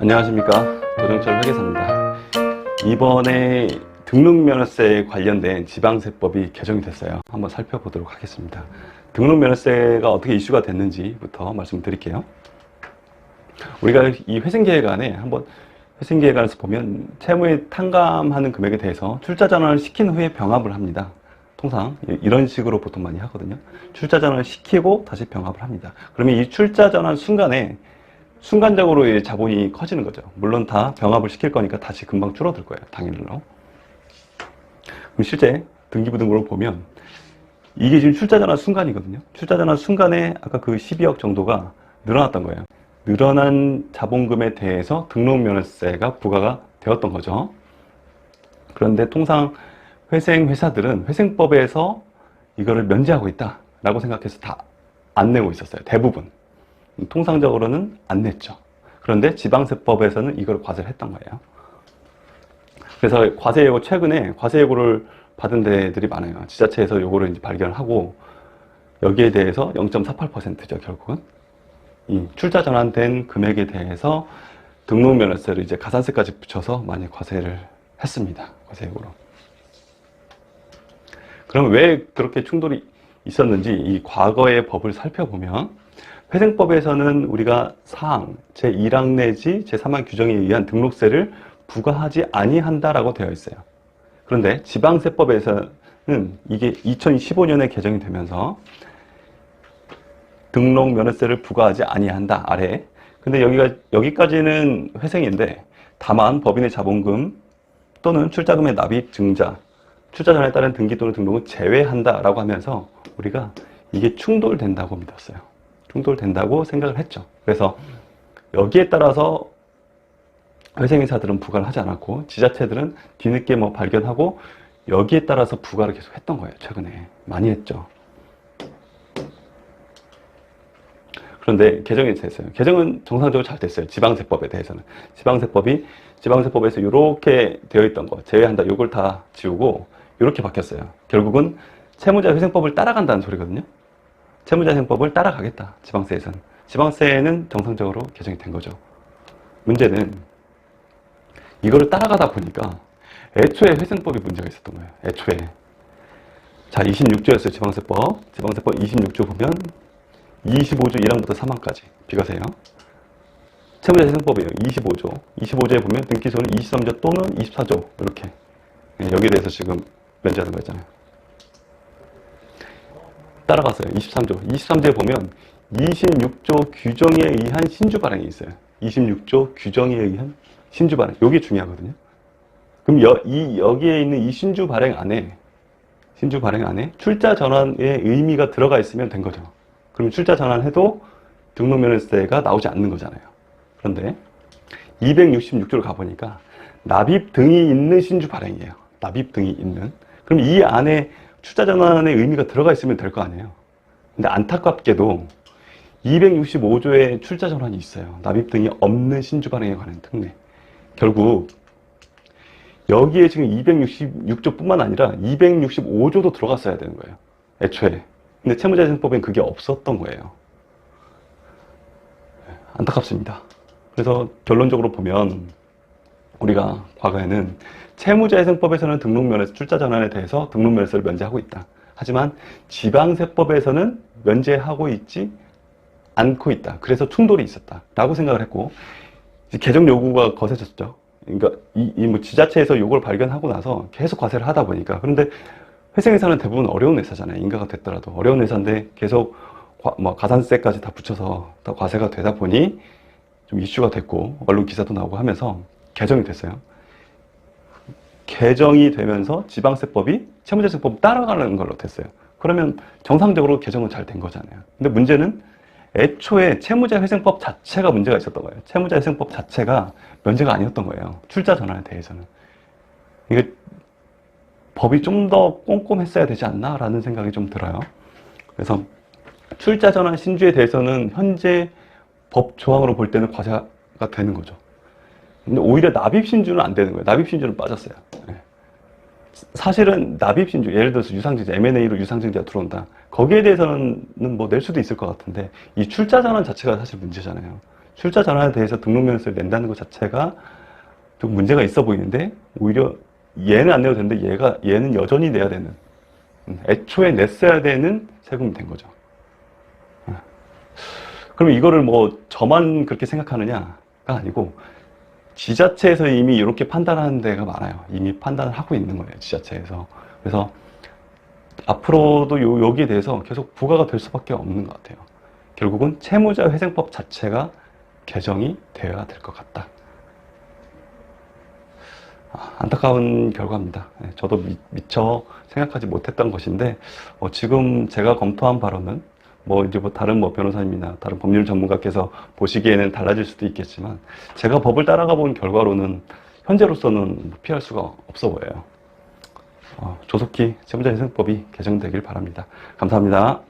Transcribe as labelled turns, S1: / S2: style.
S1: 안녕하십니까, 도정철 회계사입니다. 이번에 등록면허세에 관련된 지방세법이 개정이 됐어요. 한번 살펴보도록 하겠습니다. 등록면허세가 어떻게 이슈가 됐는지부터 말씀드릴게요. 우리가 이 회생계획안에 한번 회생계획안에서 보면 채무에 탕감하는 금액에 대해서 출자전환을 시킨 후에 병합을 합니다. 통상 이런 식으로 보통 많이 하거든요. 출자전환을 시키고 다시 병합을 합니다. 그러면 이 출자전환 순간적으로 자본이 커지는 거죠. 물론 다 병합을 시킬 거니까 다시 금방 줄어들 거예요. 당일로. 그럼 실제 등기부등본을 보면 이게 지금 출자전환 순간이거든요. 출자전환 순간에 아까 그 12억 정도가 늘어났던 거예요. 늘어난 자본금에 대해서 등록면허세가 부과가 되었던 거죠. 그런데 통상 회생회사들은 회생법에서 이거를 면제하고 있다라고 생각해서 다 안 내고 있었어요. 대부분. 통상적으로는 안 냈죠. 그런데 지방세법에서는 이걸 과세를 했던 거예요. 그래서 과세예고, 최근에 과세예고를 받은 데들이 많아요. 지자체에서 요거를 이제 발견하고 여기에 대해서 0.48%죠, 결국은. 이 출자 전환된 금액에 대해서 등록면허세를 이제 가산세까지 붙여서 많이 과세를 했습니다. 과세예고로. 그럼 왜 그렇게 충돌이 있었는지 이 과거의 법을 살펴보면 회생법에서는 우리가 사항 제1항 내지 제3항 규정에 의한 등록세를 부과하지 아니한다라고 되어 있어요. 그런데 지방세법에서는 이게 2015년에 개정이 되면서 등록면허세를 부과하지 아니한다 아래. 근데 여기까지는 회생인데 다만 법인의 자본금 또는 출자금의 납입 증자, 출자 전에 따른 등기 또는 등록은 제외한다라고 하면서 우리가 이게 충돌된다고 믿었어요. 충돌된다고 생각을 했죠. 그래서 여기에 따라서 회생회사들은 부과를 하지 않았고 지자체들은 뒤늦게 발견하고 여기에 따라서 부과를 계속 했던 거예요. 최근에 많이 했죠. 그런데 개정이 됐어요. 개정은 정상적으로 잘 됐어요. 지방세법에 대해서는. 지방세법에서 이렇게 되어 있던 거 제외한다. 이걸 다 지우고 이렇게 바뀌었어요. 결국은 채무자 회생법을 따라간다는 소리거든요. 채무자 회생법을 따라가겠다. 지방세에서는. 지방세는 정상적으로 개정이 된 거죠. 문제는 이거를 따라가다 보니까 애초에 회생법이 문제가 있었던 거예요. 애초에. 자, 26조였어요. 지방세법 26조 보면 25조 1항부터 3항까지 비과세요. 채무자 회생법이에요. 25조에 보면 등기소는 23조 또는 24조 이렇게. 여기에 대해서 지금 면제하는 거였잖아요. 따라갔어요. 23조에 보면 26조 규정에 의한 신주 발행이 있어요. 26조 규정에 의한 신주 발행. 이게 중요하거든요. 그럼 여기에 있는 이 신주 발행 안에 출자 전환의 의미가 들어가 있으면 된 거죠. 그럼 출자 전환해도 등록면허세가 나오지 않는 거잖아요. 그런데 266조를 가보니까 납입 등이 있는 신주 발행이에요. 납입 등이 있는. 그럼 이 안에 출자 전환의 의미가 들어가 있으면 될 거 아니에요. 근데 안타깝게도 265조에 출자 전환이 있어요. 납입 등이 없는 신주 발행에 관한 특례. 결국 여기에 지금 266조뿐만 아니라 265조도 들어갔어야 되는 거예요. 애초에. 근데 채무자회생법엔 그게 없었던 거예요. 안타깝습니다. 그래서 결론적으로 보면 우리가 과거에는 채무자회생법에서는 등록면허세 출자 전환에 대해서 등록면허세를 면제하고 있다. 하지만 지방세법에서는 면제하고 있지 않고 있다. 그래서 충돌이 있었다. 라고 생각을 했고 개정 요구가 거세졌죠. 그러니까 지자체에서 이걸 발견하고 나서 계속 과세를 하다 보니까. 그런데 회생회사는 대부분 어려운 회사잖아요. 인가가 됐더라도 어려운 회사인데 계속 가산세까지 다 붙여서 다 과세가 되다 보니 좀 이슈가 됐고 언론 기사도 나오고 하면서 개정이 됐어요. 개정이 되면서 지방세법이 채무자회생법 따라가는 걸로 됐어요. 그러면 정상적으로 개정은 잘 된 거잖아요. 근데 문제는 애초에 채무자회생법 자체가 문제가 있었던 거예요. 채무자회생법 자체가 면제가 아니었던 거예요. 출자 전환에 대해서는. 이게 법이 좀 더 꼼꼼했어야 되지 않나라는 생각이 좀 들어요. 그래서 출자 전환 신주에 대해서는 현재 법 조항으로 볼 때는 과세가 되는 거죠. 근데 오히려 납입신주는 안 되는 거예요. 납입신주는 빠졌어요. 사실은 납입신주, 예를 들어서 유상증자, M&A로 유상증자가 들어온다. 거기에 대해서는 낼 수도 있을 것 같은데 이 출자 전환 자체가 사실 문제잖아요. 출자 전환에 대해서 등록면허를 낸다는 것 자체가 좀 문제가 있어 보이는데, 오히려 얘는 안 내도 되는데 얘는 여전히 내야 되는, 애초에 냈어야 되는 세금이 된 거죠. 그럼 이거를 뭐 저만 그렇게 생각하느냐가 아니고, 지자체에서 이미 이렇게 판단하는 데가 많아요. 이미 판단을 하고 있는 거예요, 지자체에서. 그래서 앞으로도 여기에 대해서 계속 부과가 될 수밖에 없는 것 같아요. 결국은 채무자 회생법 자체가 개정이 되어야 될 것 같다. 안타까운 결과입니다. 저도 미처 생각하지 못했던 것인데, 지금 제가 검토한 바로는 이제 다른 변호사님이나 다른 법률 전문가께서 보시기에는 달라질 수도 있겠지만, 제가 법을 따라가 본 결과로는 현재로서는 피할 수가 없어 보여요. 조속히 채무자회생법이 개정되길 바랍니다. 감사합니다.